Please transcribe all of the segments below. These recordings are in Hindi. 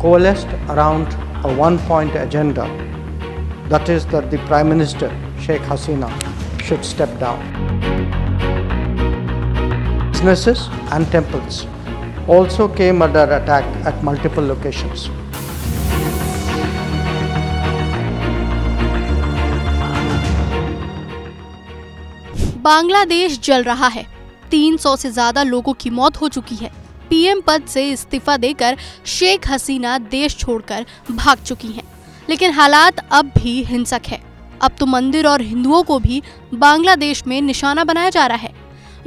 coalesced around a one-point agenda, that is that the Prime Minister, Sheikh Hasina, should step down. Businesses and temples also came under attack at multiple locations. Bangladesh जल रहा है। 300 से ज्यादा लोगों की मौत हो चुकी है। पीएम पद से इस्तीफा देकर शेख हसीना देश छोड़कर भाग चुकी हैं। लेकिन हालात अब भी हिंसक है। अब तो मंदिर और हिंदुओं को भी बांग्लादेश में निशाना बनाया जा रहा है,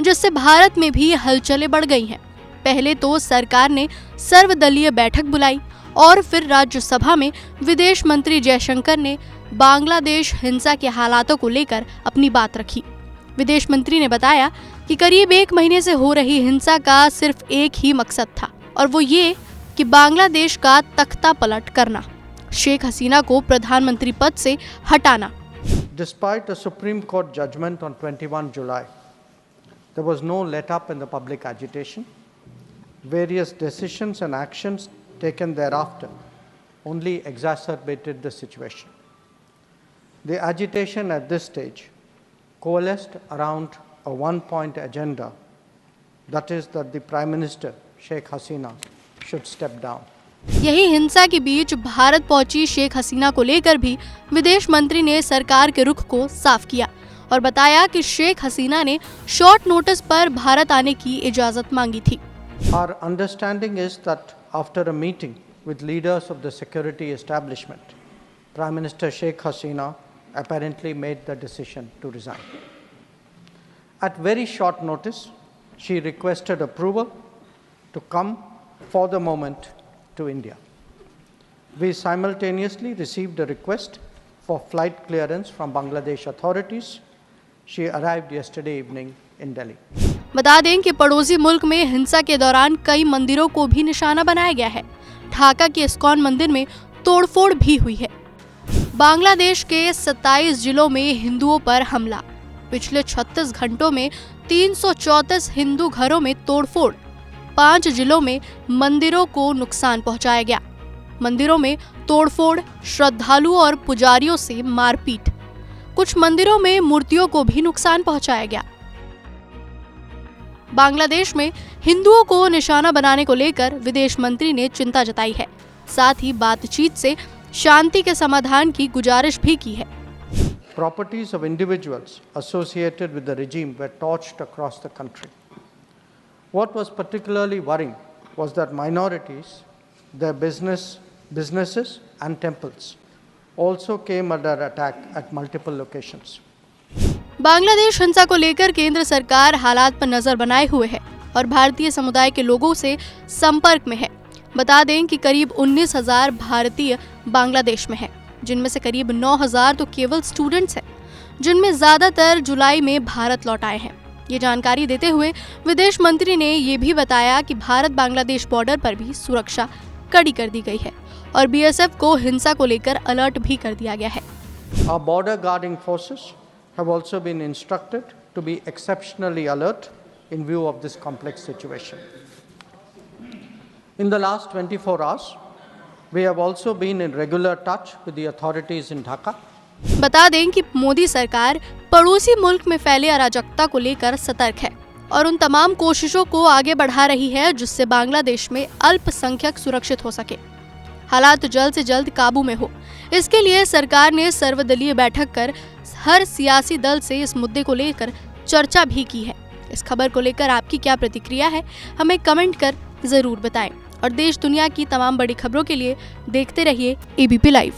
जिससे भारत में भी हलचलें बढ़ गई हैं। पहले तो सरकार ने सर्वदलीय बैठक बुलाई और फिर राज्यसभा में विदेश मंत्री जयशंकर ने बांग्लादेश हिंसा के हालातों को लेकर अपनी बात रखी। विदेश मंत्री ने बताया कि करीब 1 महीने से हो रही हिंसा का सिर्फ एक ही मकसद था, और वो ये कि बांग्लादेश का तख्ता पलट करना, शेख हसीना को प्रधानमंत्री पद से हटाना। Despite a Supreme Court judgment on 21 July, there was no let-up in the public agitation. Various decisions and actions taken thereafter only exacerbated the situation. The agitation at this stage coalesced around a one-point agenda, that is that the Prime Minister, Sheikh Hasina, should step down. यही हिंसा के बीच भारत पहुंची शेख हसीना को लेकर भी विदेश मंत्री ने सरकार के रुख को साफ किया और बताया कि शेख हसीना ने शॉर्ट नोटिस पर भारत आने की इजाजत मांगी थी। Our understanding is that after a meeting with leaders of the security establishment, Prime Minister Sheikh Hasina apparently made the decision to resign. At very short notice, she requested approval to come for the moment to India. We simultaneously received a request for flight clearance from Bangladesh authorities. She arrived yesterday evening in Delhi. बता दें कि पड़ोसी मुल्क में हिंसा के दौरान कई मंदिरों को भी निशाना बनाया गया है। ढाका के इस्कॉन मंदिर में तोड़फोड़ भी हुई है। बांग्लादेश के 27 जिलों में हिंदुओं पर हमला। पिछले 36 घंटों में 334 हिंदू घरों में तोड़फोड़। 5 जिलों में मंदिरों को नुकसान पहुंचाया गया। मंदिरों में तोड़फोड़, श्रद्धालुओं और पुजारियों से मारपीट। कुछ मंदिरों में मूर्तियों को भी नुकसान पहुंचाया गया। बांग्लादेश में हिंदुओं को निशाना बनाने को लेकर विदेश मंत्री ने चिंता जताई है। साथ ही बातचीत से शांति के समाधान की गुजारिश भी की है। Properties of individuals associated with the regime were torched across the country. What was particularly worrying was that minorities, their businesses and temples also came under attack at multiple locations. Bangladesh हिंसा को लेकर केंद्र सरकार हालात पर नजर बनाए हुए है और भारतीय समुदाय के लोगों से संपर्क में है। बता दें कि करीब 19,000 भारतीय बांग्लादेश में हैं, जिनमें से करीब 9,000 तो केवल स्टूडेंट्स हैं, जिनमें ज्यादातर जुलाई में भारत लौट आए हैं। ये जानकारी देते हुए विदेश मंत्री ने ये भी बताया कि भारत बांग्लादेश बॉर्डर पर भी सुरक्षा कड़ी कर दी गई है और बीएसएफ को हिंसा को लेकर अलर्ट भी कर दिया गया है। Our border guarding forces have also been instructed to be exceptionally alert in view of this complex situation. In the last 24 hours, we have also been in regular touch with the authorities in Dhaka. बता दें कि मोदी सरकार पड़ोसी मुल्क में फैले अराजकता को लेकर सतर्क है और उन तमाम कोशिशों को आगे बढ़ा रही है जिससे बांग्लादेश में अल्पसंख्यक सुरक्षित हो सके, हालात जल्द से जल्द काबू में हो। इसके लिए सरकार ने सर्वदलीय बैठक कर हर सियासी दल से इस मुद्दे को लेकर चर्चा भी की है। इस खबर को लेकर आपकी क्या प्रतिक्रिया है, हमें कमेंट कर जरूर बताएं और देश दुनिया की तमाम बड़ी खबरों के लिए देखते रहिए एबीपी लाइव।